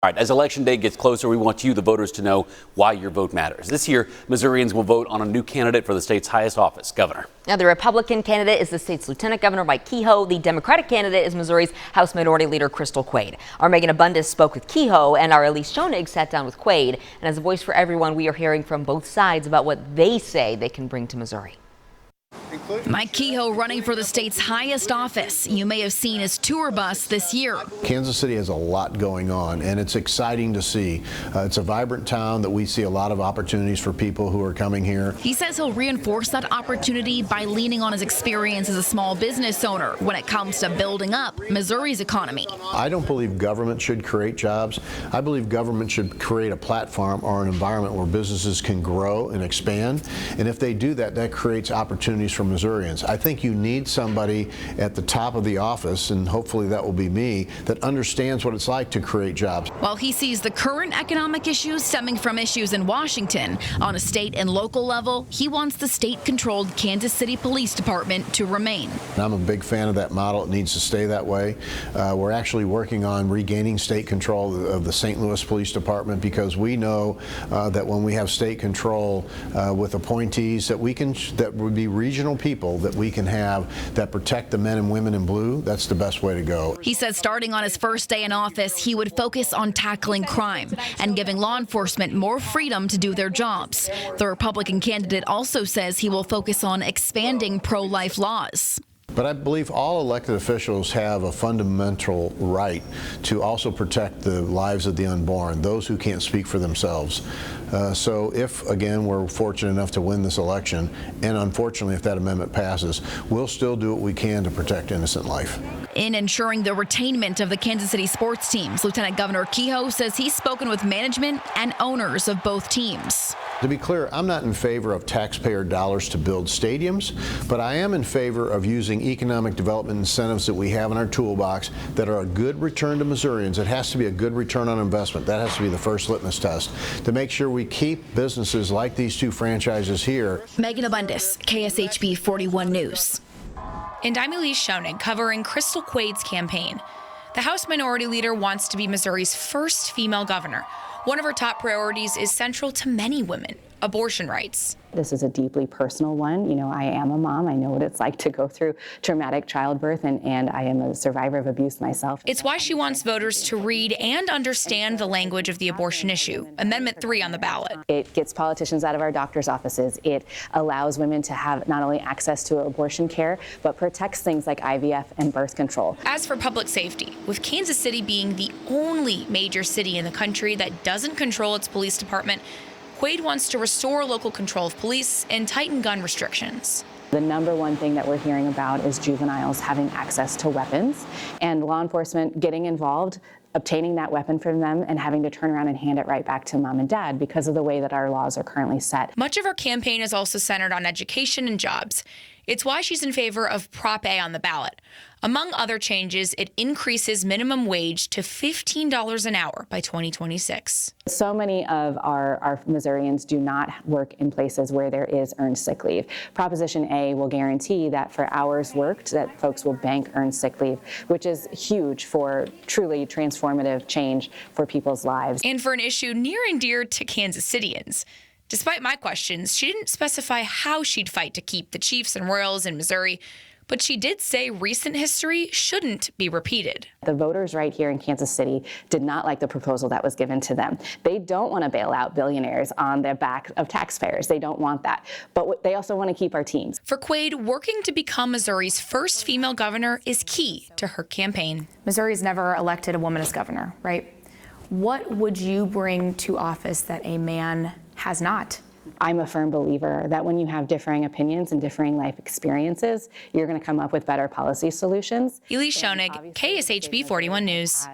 All right, as Election Day gets closer, we want you, the voters, to know why your vote matters. This year, Missourians will vote on a new candidate for the state's highest office, governor. Now, the Republican candidate is the state's Lieutenant Governor Mike Kehoe. The Democratic candidate is Missouri's House Minority Leader Crystal Quade. Our Megan Abundis spoke with Kehoe, and our Elise Schoenig sat down with Quade. And as a voice for everyone, we are hearing from both sides about what they say they can bring to Missouri. Mike Kehoe running for the state's highest office. You may have seen his tour bus this year. Kansas City has a lot going on, and it's exciting to see. It's a vibrant town that we see a lot of opportunities for people who are coming here. He says he'll reinforce that opportunity by leaning on his experience as a small business owner when it comes to building up Missouri's economy. I don't believe government should create jobs. I believe government should create a platform or an environment where businesses can grow and expand. And if they do that, that creates opportunities for Missourians. I think you need somebody at the top of the office, and hopefully that will be me, that understands what it's like to create jobs. While he sees the current economic issues stemming from issues in Washington, on a state and local level, he wants the state-controlled Kansas City Police Department to remain. I'm a big fan of that model. It needs to stay that way. We're actually working on regaining state control of the St. Louis Police Department, because we know that when we have state control with appointees, that would be regional people that we can have that protect the men and women in blue. That's the best way to go. He says starting on his first day in office, he would focus on tackling crime and giving law enforcement more freedom to do their jobs. The Republican candidate also says he will focus on expanding pro-life laws. But I believe all elected officials have a fundamental right to also protect the lives of the unborn, those who can't speak for themselves. So if, again, we're fortunate enough to win this election, and unfortunately if that amendment passes, we'll still do what we can to protect innocent life. In ensuring the retainment of the Kansas City sports teams, Lieutenant Governor Kehoe says he's spoken with management and owners of both teams. To be clear, I'm not in favor of taxpayer dollars to build stadiums, but I am in favor of using economic development incentives that we have in our toolbox that are a good return to Missourians. It has to be a good return on investment. That has to be the first litmus test to make sure we keep businesses like these two franchises here. Megan Abundis, KSHB 41 News. And I'm Elise Schoenig, covering Crystal Quade's campaign. The House Minority Leader wants to be Missouri's first female governor. One of her top priorities is central to many women: abortion rights. This is a deeply personal one. You know, I am a mom. I know what it's like to go through traumatic childbirth, and I am a survivor of abuse myself. It's why she wants voters to read and understand the language of the abortion issue. Amendment 3 on the ballot. It gets politicians out of our doctor's offices. It allows women to have not only access to abortion care, but protects things like IVF and birth control. As for public safety, with Kansas City being the only major city in the country that doesn't control its police department, Quade wants to restore local control of police and tighten gun restrictions. The number one thing that we're hearing about is juveniles having access to weapons, and law enforcement getting involved, obtaining that weapon from them, and having to turn around and hand it right back to mom and dad because of the way that our laws are currently set. Much of her campaign is also centered on education and jobs. It's why she's in favor of Prop A on the ballot. Among other changes, it increases minimum wage to $15 an hour by 2026. So many of our Missourians do not work in places where there is earned sick leave. Proposition A will guarantee that for hours worked, that folks will bank earned sick leave, which is huge for truly transformative change for people's lives. And for an issue near and dear to Kansas Cityans. Despite my questions, she didn't specify how she'd fight to keep the Chiefs and Royals in Missouri, but she did say recent history shouldn't be repeated. The voters right here in Kansas City did not like the proposal that was given to them. They don't want to bail out billionaires on the back of taxpayers. They don't want that. But they also want to keep our teams. For Quade, working to become Missouri's first female governor is key to her campaign. Missouri's never elected a woman as governor, right? What would you bring to office that a man has not? I'm a firm believer that when you have differing opinions and differing life experiences, you're going to come up with better policy solutions. Elise Schoenig, KSHB 41 News.